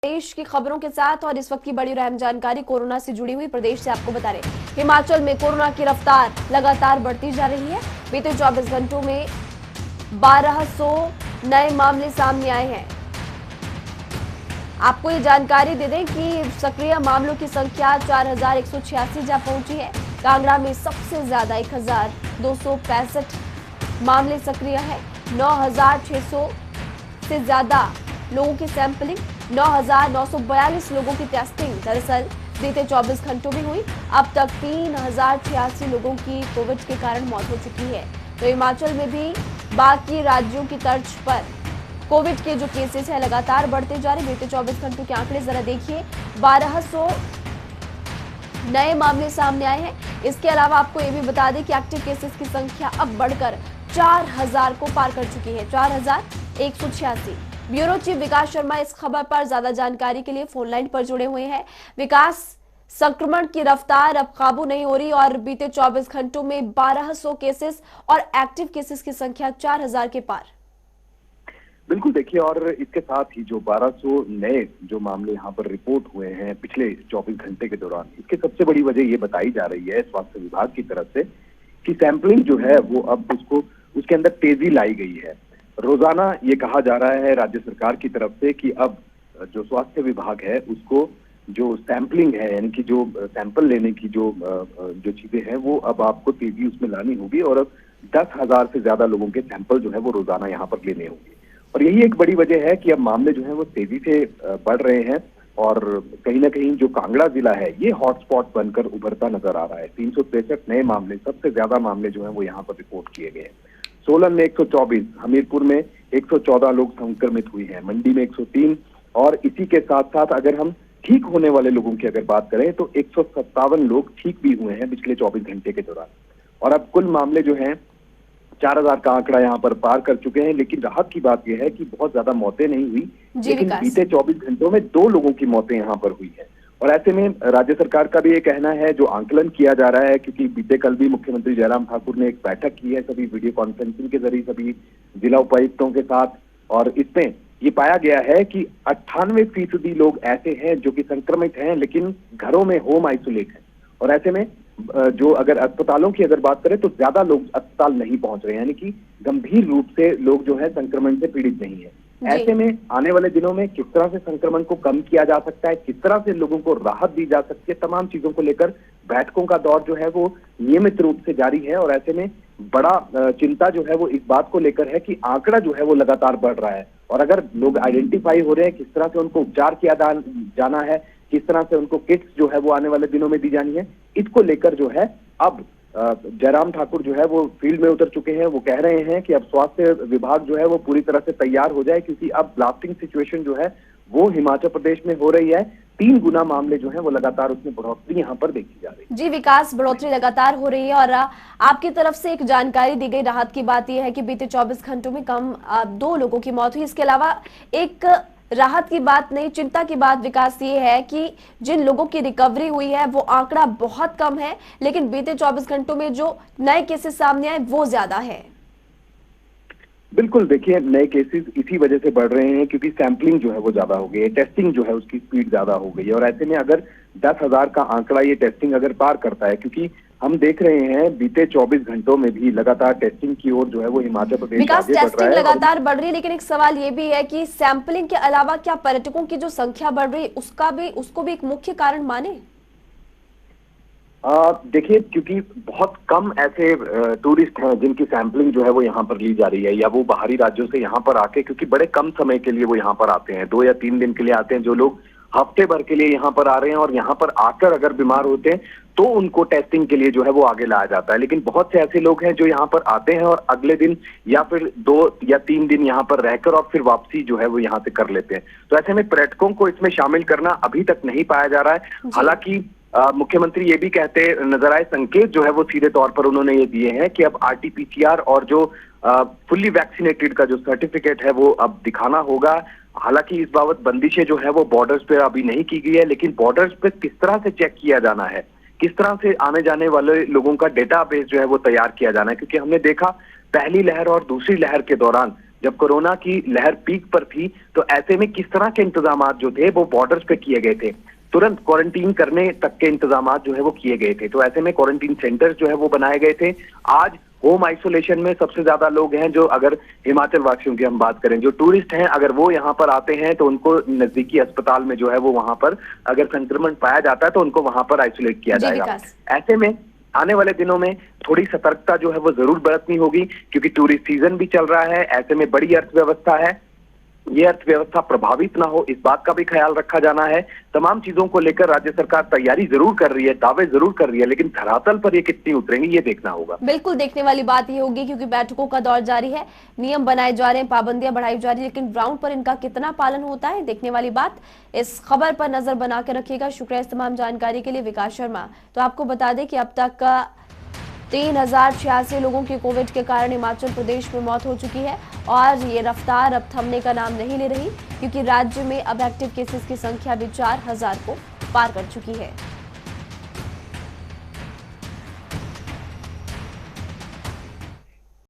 देश की खबरों के साथ और इस वक्त की बड़ी और अहम जानकारी कोरोना से जुड़ी हुई प्रदेश से आपको बता रहे हैं। हिमाचल में कोरोना की रफ्तार लगातार बढ़ती जा रही है। बीते 24 घंटों में 1200 नए मामले सामने आए हैं। आपको ये जानकारी दे दें कि सक्रिय मामलों की संख्या 4186 जा पहुंची है। कांगड़ा में सबसे ज्यादा 1265 मामले सक्रिय है। 9600 से ज्यादा लोगों की सैंपलिंग, 9942 लोगों की टेस्टिंग दरअसल बीते 24 घंटों में हुई। अब तक 3086 लोगों की कोविड के कारण मौत हो चुकी है। तो हिमाचल में भी बाकी राज्यों की तर्ज पर कोविड के जो केसेस हैं लगातार बढ़ते जा रहे। बीते 24 घंटों के आंकड़े जरा देखिए, 1200 नए मामले सामने आए हैं। इसके अलावा आपको ये भी बता दें कि एक्टिव केसेस की संख्या अब बढ़कर 4000 को पार कर चुकी है, 4186। ब्यूरो चीफ विकास शर्मा इस खबर पर ज्यादा जानकारी के लिए फोन लाइन पर जुड़े हुए हैं। विकास, संक्रमण की रफ्तार अब काबू नहीं हो रही और बीते 24 घंटों में 1200 केसेस और एक्टिव केसेस की संख्या 4000 के पार। बिल्कुल, देखिए, और इसके साथ ही जो 1200 नए जो मामले यहाँ पर रिपोर्ट हुए हैं पिछले 24 घंटे के दौरान, इसकी सबसे बड़ी वजह ये बताई जा रही है स्वास्थ्य विभाग की तरफ से कि सैंपलिंग जो है वो अब उसके अंदर तेजी लाई गई है। रोजाना ये कहा जा रहा है राज्य सरकार की तरफ से कि अब जो स्वास्थ्य विभाग है उसको जो सैंपलिंग है, यानी कि जो सैंपल लेने की जो चीजें हैं वो अब आपको तेजी उसमें लानी होगी और अब 10,000 से ज्यादा लोगों के सैंपल जो है वो रोजाना यहाँ पर लेने होंगे। और यही एक बड़ी वजह है कि अब मामले जो है वो तेजी से बढ़ रहे हैं और कहीं ना कहीं जो कांगड़ा जिला है ये हॉटस्पॉट बनकर उभरता नजर आ रहा है। 363 नए मामले, सबसे ज्यादा मामले जो है वो यहाँ पर रिपोर्ट किए गए हैं। सोलन में 124, हमीरपुर में 114 लोग संक्रमित हुए हैं, मंडी में 103 और इसी के साथ साथ अगर हम ठीक होने वाले लोगों की अगर बात करें तो 157 लोग ठीक भी हुए हैं पिछले 24 घंटे के दौरान। और अब कुल मामले जो हैं 4000 का आंकड़ा यहाँ पर पार कर चुके हैं। लेकिन राहत की बात यह है कि बहुत ज्यादा मौतें नहीं हुई, लेकिन बीते 24 घंटों में 2 लोगों की मौतें यहाँ पर हुई है। और ऐसे में राज्य सरकार का भी ये कहना है, जो आंकलन किया जा रहा है, क्योंकि बीते कल भी मुख्यमंत्री जयराम ठाकुर ने एक बैठक की है सभी वीडियो कॉन्फ्रेंसिंग के जरिए सभी जिला उपायुक्तों के साथ, और इसमें ये पाया गया है कि 98% लोग ऐसे हैं जो कि संक्रमित हैं लेकिन घरों में होम आइसोलेट हैं। और ऐसे में जो अगर अस्पतालों की अगर बात करें तो ज्यादा लोग अस्पताल नहीं पहुंच रहे हैं, यानी कि गंभीर रूप से लोग जो है संक्रमण से पीड़ित नहीं है। ऐसे में आने वाले दिनों में किस तरह से संक्रमण को कम किया जा सकता है, किस तरह से लोगों को राहत दी जा सकती है, तमाम चीजों को लेकर बैठकों का दौर जो है वो नियमित रूप से जारी है। और ऐसे में बड़ा चिंता जो है वो इस बात को लेकर है कि आंकड़ा जो है वो लगातार बढ़ रहा है और अगर लोग आइडेंटिफाई हो रहे हैं, किस तरह से उनको उपचार किया जाना है, किस तरह से उनको किट्स जो है वो आने वाले दिनों में दी जानी है, इसको लेकर जो है अब जयराम ठाकुर जो है वो फील्ड में उतर चुके हैं। वो कह रहे हैं कि अब स्वास्थ्य विभाग जो है वो पूरी तरह से तैयार हो जाए, क्योंकि अब ब्लास्टिंग सिचुएशन जो है वो हिमाचल प्रदेश में हो रही है। 3 गुना मामले जो है वो लगातार उसमें बढ़ोतरी यहाँ पर देखी जा रही है। जी विकास, बढ़ोतरी लगातार हो रही है और आपकी तरफ से एक जानकारी दी गई राहत की बात यह है कि बीते 24 घंटों में कम 2 लोगों की मौत हुई। इसके अलावा एक राहत की बात नहीं, चिंता की बात विकास ये है कि जिन लोगों की रिकवरी हुई है वो आंकड़ा बहुत कम है, लेकिन बीते 24 घंटों में जो नए केसेस सामने आए वो ज्यादा है। बिल्कुल, देखिए, नए केसेस इसी वजह से बढ़ रहे हैं क्योंकि सैंपलिंग जो है वो ज्यादा हो गई है, टेस्टिंग जो है उसकी स्पीड ज्यादा हो गई है। और ऐसे में अगर 10,000 का आंकड़ा ये टेस्टिंग अगर पार करता है, क्योंकि हम देख रहे हैं बीते 24 घंटों में भी लगातार टेस्टिंग की ओर जो है वो हिमाचल प्रदेश विकास, आगे बढ़ रहा है। टेस्टिंग लगातार बढ़ रही है, लेकिन एक सवाल ये भी है कि सैंपलिंग के अलावा क्या पर्यटकों की जो संख्या बढ़ रही है उसको भी एक मुख्य कारण माने? देखिए, क्योंकि बहुत कम ऐसे टूरिस्ट हैं जिनकी सैंपलिंग जो है वो यहाँ पर ली जा रही है, या वो बाहरी राज्यों से यहाँ पर आके, क्योंकि बड़े कम समय के लिए वो यहाँ पर आते हैं, 2 या 3 दिन के लिए आते हैं। जो लोग हफ्ते भर के लिए यहाँ पर आ रहे हैं और यहाँ पर आकर अगर बीमार होते हैं तो उनको टेस्टिंग के लिए जो है वो आगे लाया जाता है। लेकिन बहुत से ऐसे लोग हैं जो यहाँ पर आते हैं और अगले दिन या फिर 2 या 3 दिन यहाँ पर रहकर और फिर वापसी जो है वो यहाँ से कर लेते हैं। तो ऐसे में पर्यटकों को इसमें शामिल करना अभी तक नहीं पाया जा रहा है। हालांकि मुख्यमंत्री ये भी कहते नजर आए, संकेत जो है वो सीधे तौर पर उन्होंने ये दिए हैं कि अब RT-PCR और जो फुल्ली वैक्सीनेटेड का जो सर्टिफिकेट है वो अब दिखाना होगा। हालांकि इस बाबत बंदिशें जो है वो बॉर्डर्स पे अभी नहीं की गई है, लेकिन बॉर्डर्स पे किस तरह से चेक किया जाना है, किस तरह से आने जाने वाले लोगों का डेटाबेस जो है वो तैयार किया जाना है, क्योंकि हमने देखा पहली लहर और दूसरी लहर के दौरान जब कोरोना की लहर पीक पर थी, तो ऐसे में किस तरह के इंतजाम जो थे वो बॉर्डर्स पे किए गए थे। तुरंत क्वारंटीन करने तक के इंतजाम जो है वो किए गए थे। तो ऐसे में क्वारंटीन सेंटर्स जो है वो बनाए गए थे। आज होम आइसोलेशन में सबसे ज्यादा लोग हैं, जो अगर हिमाचल वासियों की हम बात करें, जो टूरिस्ट हैं, अगर वो यहाँ पर आते हैं तो उनको नजदीकी अस्पताल में जो है वो वहां पर अगर संक्रमण पाया जाता है तो उनको वहां पर आइसोलेट किया जाएगा। ऐसे में आने वाले दिनों में थोड़ी सतर्कता जो है वो जरूर बरतनी होगी, क्योंकि टूरिस्ट सीजन भी चल रहा है। ऐसे में बड़ी अर्थव्यवस्था है, ये अर्थव्यवस्था प्रभावित ना हो, इस बात का भी ख्याल रखा जाना है। तमाम चीजों को लेकर राज्य सरकार तैयारी जरूर कर रही है, दावे जरूर कर रही है, लेकिन धरातल पर ये कितनी उतरेंगी ये देखना होगा। बिल्कुल देखने वाली बात ये होगी, क्योंकि बैठकों का दौर जारी है, नियम बनाए जा रहे हैं, पाबंदियां बढ़ाई जा रही है, लेकिन ग्राउंड पर इनका कितना पालन होता है देखने वाली बात। इस खबर पर नजर बना कर रखिएगा। शुक्रिया इस तमाम जानकारी के लिए विकास शर्मा। तो आपको बता दें कि अब तक 3086 लोगों की कोविड के कारण हिमाचल प्रदेश में मौत हो चुकी है और ये रफ्तार अब थमने का नाम नहीं ले रही, क्योंकि राज्य में अब एक्टिव केसेस की संख्या भी 4000 को पार कर चुकी है।